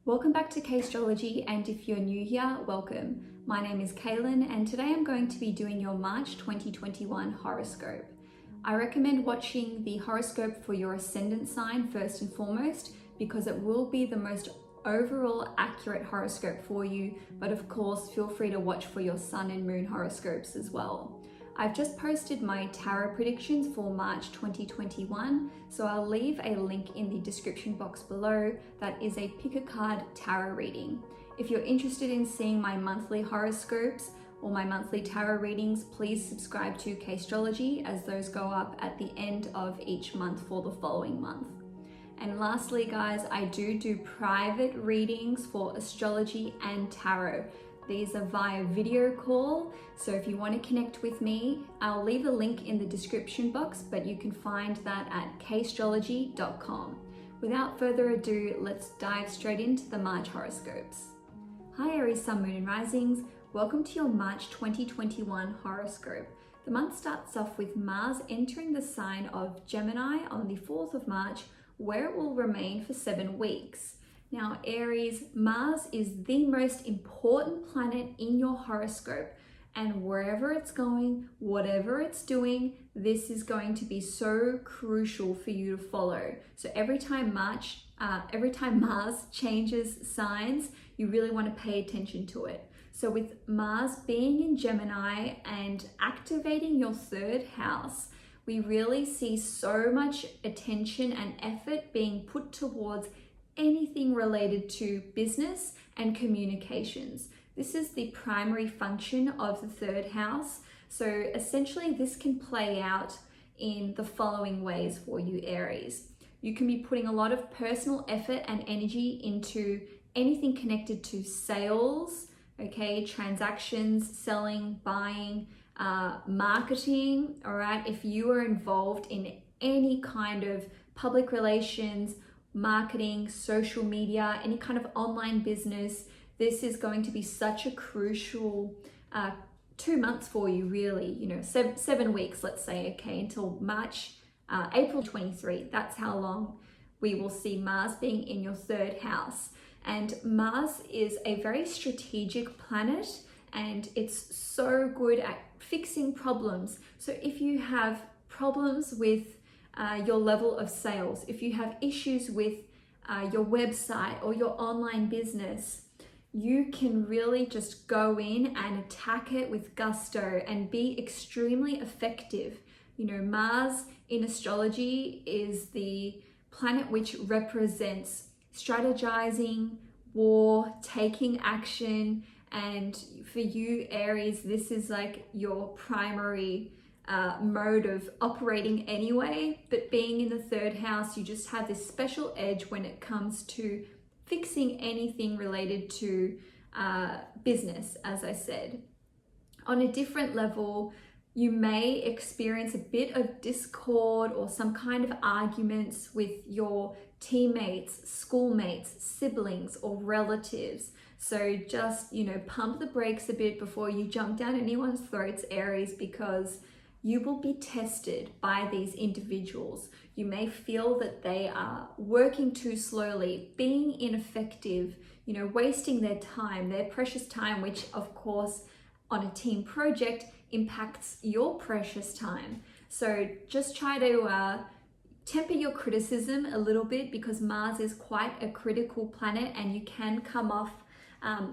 Welcome back to CAISTROLOGY, and if you're new here, welcome. My name is Cailin, and today I'm going to be doing your March 2021 horoscope. I recommend watching the horoscope for your ascendant sign first and foremost, because it will be the most overall accurate horoscope for you, but of course feel free to watch for your sun and moon horoscopes as well. I've just posted my tarot predictions for March 2021, so I'll leave a link in the description box below. That is a pick a card tarot reading. If you're interested in seeing my monthly horoscopes or my monthly tarot readings, please subscribe to CAISTROLOGY, as those go up at the end of each month for the following month. And lastly, guys, I do private readings for astrology and tarot. These are via video call, so if you want to connect with me, I'll leave a link in the description box, but you can find that at CAISTROLOGY.com. Without further ado, let's dive straight into the March horoscopes. Hi Aries, Sun, Moon and Risings. Welcome to your March 2021 horoscope. The month starts off with Mars entering the sign of Gemini on the 4th of March, where it will remain for 7 weeks. Now, Aries, Mars is the most important planet in your horoscope, and wherever it's going, whatever it's doing, this is going to be so crucial for you to follow. So every time Mars changes signs, you really want to pay attention to it. So with Mars being in Gemini and activating your 3rd house, we really see so much attention and effort being put towards anything related to business and communications. This is the primary function of the 3rd house. So essentially this can play out in the following ways for you, Aries. You can be putting a lot of personal effort and energy into anything connected to sales, okay, transactions, selling, buying, marketing, all right? If you are involved in any kind of public relations, marketing, social media, any kind of online business, this is going to be such a crucial 2 months for you, really, 7 weeks, let's say, okay, until April 23. That's how long we will see Mars being in your 3rd house. And Mars is a very strategic planet, and it's so good at fixing problems. So if you have problems with your level of sales, if you have issues with your website or your online business, you can really just go in and attack it with gusto and be extremely effective. Mars in astrology is the planet which represents strategizing, war, taking action, and for you, Aries, this is like your primary mode of operating anyway, but being in the 3rd house, you just have this special edge when it comes to fixing anything related to business, as I said. On a different level, you may experience a bit of discord or some kind of arguments with your teammates, schoolmates, siblings, or relatives. So just, pump the brakes a bit before you jump down anyone's throats, Aries, because you will be tested by these individuals. You may feel that they are working too slowly, being ineffective, wasting their time, their precious time, which of course on a team project impacts your precious time. So just try to temper your criticism a little bit, because Mars is quite a critical planet and you can come off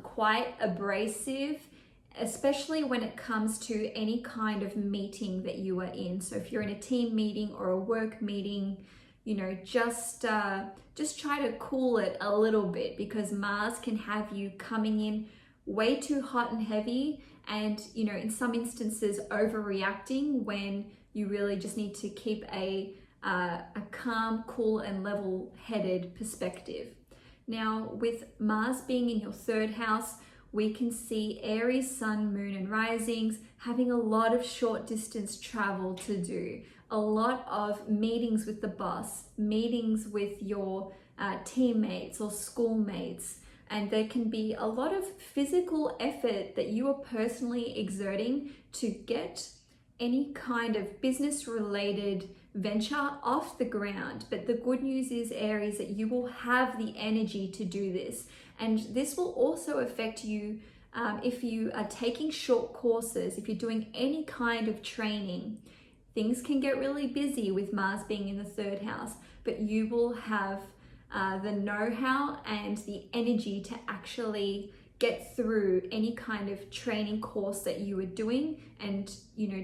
quite abrasive, especially when it comes to any kind of meeting that you are in. So if you're in a team meeting or a work meeting, just try to cool it a little bit, because Mars can have you coming in way too hot and heavy and, in some instances overreacting, when you really just need to keep a calm, cool and level-headed perspective. Now, with Mars being in your 3rd house, we can see Aries, Sun, Moon and Risings having a lot of short distance travel to do, a lot of meetings with the boss, meetings with your teammates or schoolmates, and there can be a lot of physical effort that you are personally exerting to get any kind of business related venture off the ground. But the good news is, Aries, that you will have the energy to do this. And this will also affect you if you are taking short courses, if you're doing any kind of training. Things can get really busy with Mars being in the third house, but you will have the know-how and the energy to actually get through any kind of training course that you are doing, and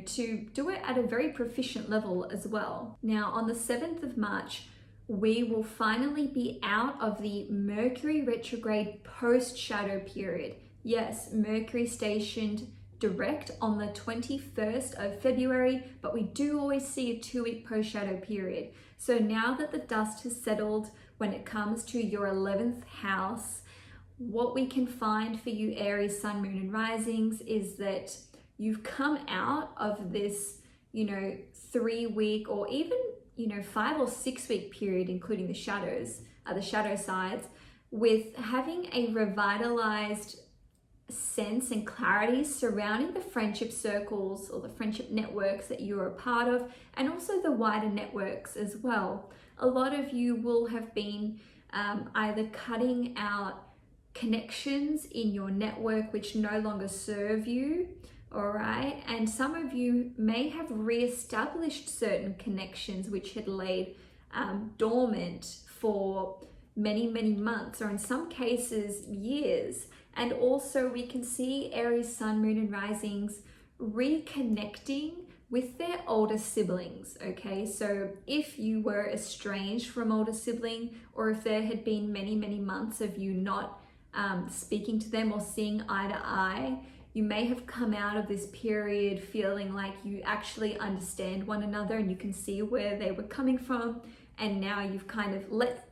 to do it at a very proficient level as well. Now on the 7th of March, we will finally be out of the Mercury retrograde post-shadow period. Yes, Mercury stationed direct on the 21st of February, but we do always see a 2-week post-shadow period. So now that the dust has settled when it comes to your 11th house, what we can find for you Aries sun, moon and risings is that you've come out of this 3-week or even 5 or 6 week period, including the shadows, the shadow sides, with having a revitalized sense and clarity surrounding the friendship circles or the friendship networks that you're a part of, and also the wider networks as well. A lot of you will have been either cutting out connections in your network which no longer serve you, all right? And some of you may have re-established certain connections which had laid dormant for many, many months, or in some cases years. And also we can see Aries sun, moon and risings reconnecting with their older siblings, okay? So if you were estranged from older sibling, or if there had been many, many months of you not speaking to them or seeing eye to eye, you may have come out of this period feeling like you actually understand one another and you can see where they were coming from, and now you've kind of let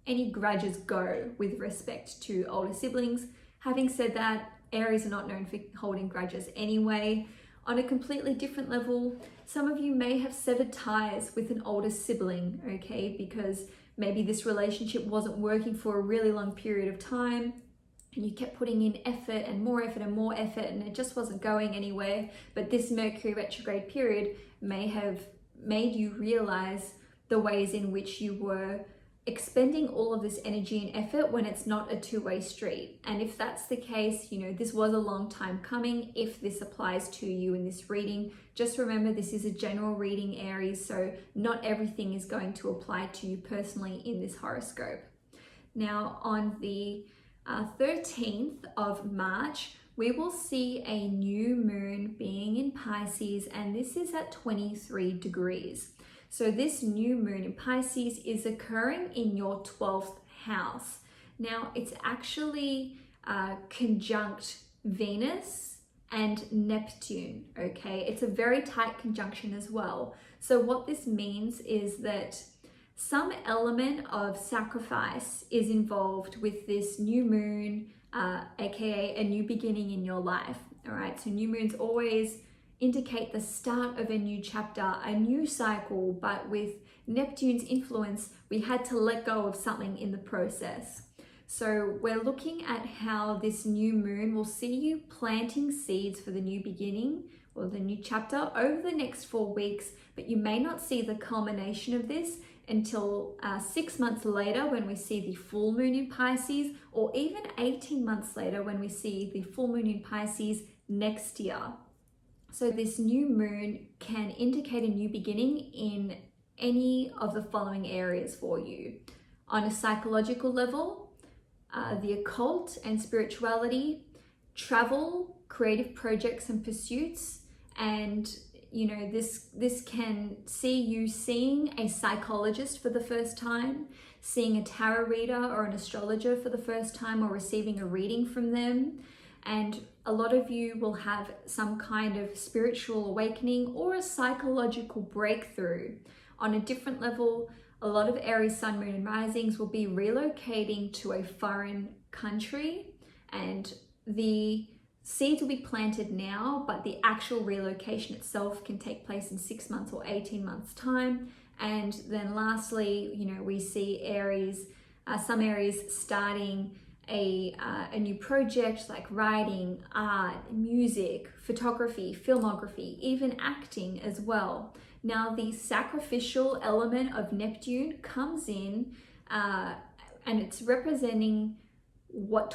any grudges go with respect to older siblings. Having said that, Aries are not known for holding grudges anyway. On a completely different level, some of you may have severed ties with an older sibling, okay, because maybe this relationship wasn't working for a really long period of time, and you kept putting in effort and more effort and more effort, and it just wasn't going anywhere. But this Mercury retrograde period may have made you realize the ways in which you were expending all of this energy and effort when it's not a two-way street. And if that's the case, this was a long time coming. If this applies to you in this reading, just remember this is a general reading, Aries, so not everything is going to apply to you personally in this horoscope. Now on the 13th of March, we will see a new moon being in Pisces, and this is at 23 degrees. So this new moon in Pisces is occurring in your 12th house. Now it's actually conjunct Venus and Neptune, okay? It's a very tight conjunction as well. So what this means is that some element of sacrifice is involved with this new moon, aka a new beginning in your life, all right? So new moons always indicate the start of a new chapter, a new cycle, but with Neptune's influence, we had to let go of something in the process. So we're looking at how this new moon will see you planting seeds for the new beginning or the new chapter over the next 4 weeks, but you may not see the culmination of this until 6 months later when we see the full moon in Pisces, or even 18 months later when we see the full moon in Pisces next year. So this new moon can indicate a new beginning in any of the following areas for you. On a psychological level, the occult and spirituality, travel, creative projects and pursuits, and this can see you seeing a psychologist for the first time, seeing a tarot reader or an astrologer for the first time, or receiving a reading from them. And a lot of you will have some kind of spiritual awakening or a psychological breakthrough. On a different level, a lot of Aries sun, moon and risings will be relocating to a foreign country, and the seeds will be planted now, but the actual relocation itself can take place in 6 months or 18 months time. And then lastly, we see Aries, some Aries starting a new project like writing, art, music, photography, filmography, even acting as well. Now, the sacrificial element of Neptune comes in, and it's representing what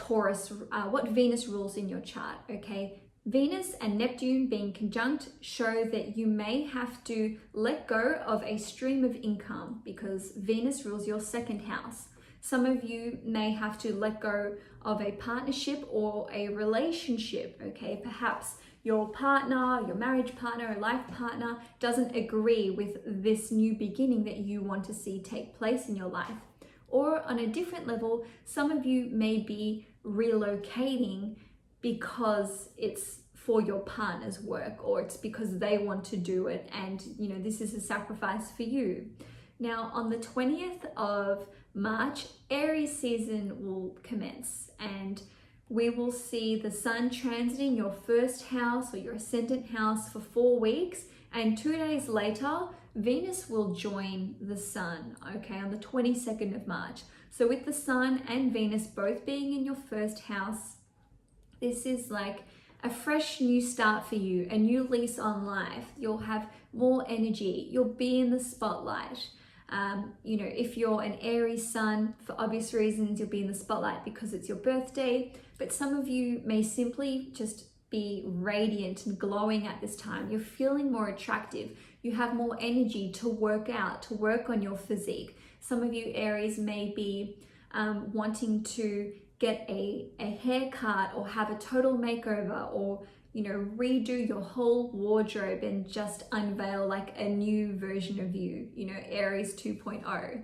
Venus rules in your chart, okay? Venus and Neptune being conjunct show that you may have to let go of a stream of income because Venus rules your second house. Some of you may have to let go of a partnership or a relationship, okay? Perhaps your partner, your marriage partner, or life partner doesn't agree with this new beginning that you want to see take place in your life. Or on a different level, some of you may be relocating because it's for your partner's work, or it's because they want to do it, and this is a sacrifice for you. Now, on the 20th of March, Aries season will commence, and we will see the sun transiting your first house or your ascendant house for 4 weeks, and 2 days later, Venus will join the sun, okay, on the 22nd of March. So with the sun and Venus both being in your first house, this is like a fresh new start for you, a new lease on life. You'll have more energy. You'll be in the spotlight. If you're an Aries sun, for obvious reasons, you'll be in the spotlight because it's your birthday. But some of you may simply just be radiant and glowing at this time. You're feeling more attractive. You have more energy to work out, to work on your physique. Some of you Aries may be wanting to get a haircut or have a total makeover, or redo your whole wardrobe and just unveil like a new version of you, Aries 2.0.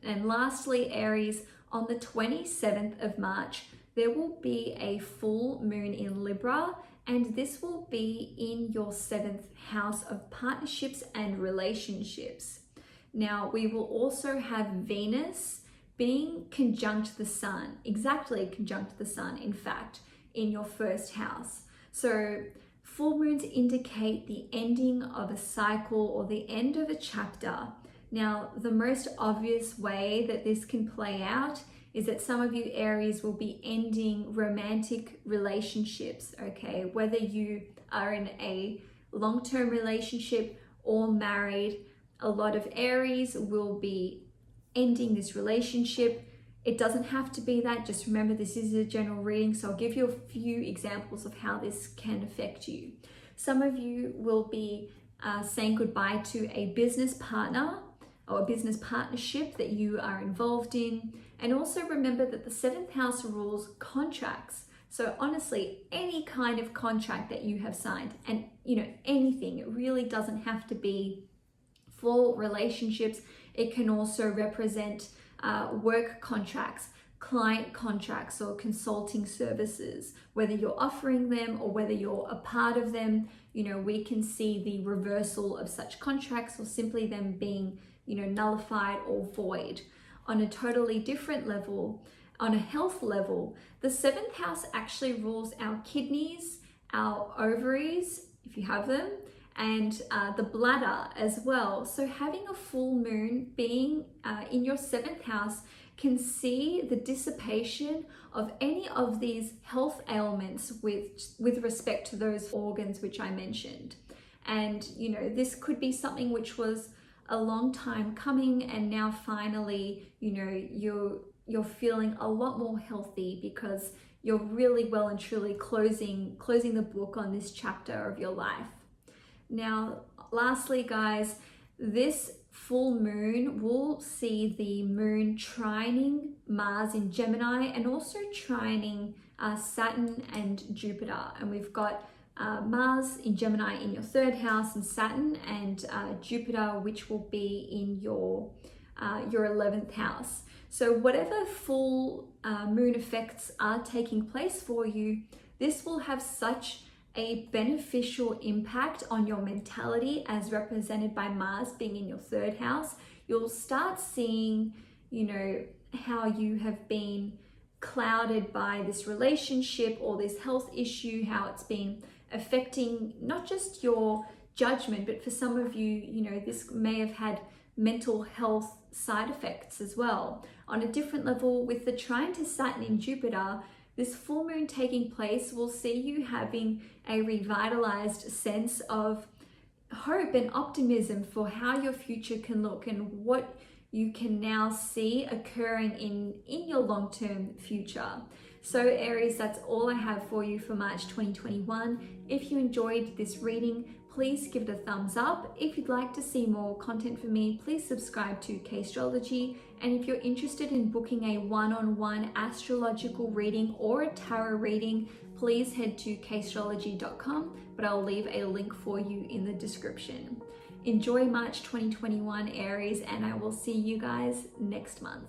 And lastly, Aries, on the 27th of March, there will be a full moon in Libra, and this will be in your 7th house of partnerships and relationships. Now, we will also have Venus being conjunct the sun, exactly conjunct the sun, in fact, in your first house. So full moons indicate the ending of a cycle or the end of a chapter. Now, the most obvious way that this can play out is that some of you Aries will be ending romantic relationships, okay? Whether you are in a long-term relationship or married, a lot of Aries will be ending this relationship. It doesn't have to be that. Just remember, this is a general reading, so I'll give you a few examples of how this can affect you. Some of you will be saying goodbye to a business partner or a business partnership that you are involved in. And also remember that the 7th house rules contracts. So honestly, any kind of contract that you have signed, and anything, it really doesn't have to be for relationships. It can also represent work contracts, client contracts, or consulting services, whether you're offering them or whether you're a part of them. We can see the reversal of such contracts, or simply them being nullified or void. On a totally different level, on a health level, the 7th house actually rules our kidneys, our ovaries, if you have them, and the bladder as well. So having a full moon being in your 7th house can see the dissipation of any of these health ailments with respect to those organs which I mentioned. And this could be something which was a long time coming, and now finally you're feeling a lot more healthy because you're really well and truly closing the book on this chapter of your life. Now, lastly, guys, this full moon will see the moon trining Mars in Gemini, and also trining Saturn and Jupiter. And we've got Mars in Gemini in your 3rd house, and Saturn and Jupiter, which will be in your 11th house. So whatever full moon effects are taking place for you, this will have such a beneficial impact on your mentality, as represented by Mars being in your 3rd house. You'll start seeing, how you have been clouded by this relationship or this health issue, how it's been affecting not just your judgment, but for some of you, this may have had mental health side effects as well. On a different level, with the trine to Saturn in Jupiter, this full moon taking place will see you having a revitalized sense of hope and optimism for how your future can look and what you can now see occurring in your long-term future. So Aries, that's all I have for you for March 2021. If you enjoyed this reading, please give it a thumbs up. If you'd like to see more content from me, please subscribe to CAISTROLOGY. And if you're interested in booking a one-on-one astrological reading or a tarot reading, please head to CAISTROLOGY.com, but I'll leave a link for you in the description. Enjoy March 2021, Aries, and I will see you guys next month.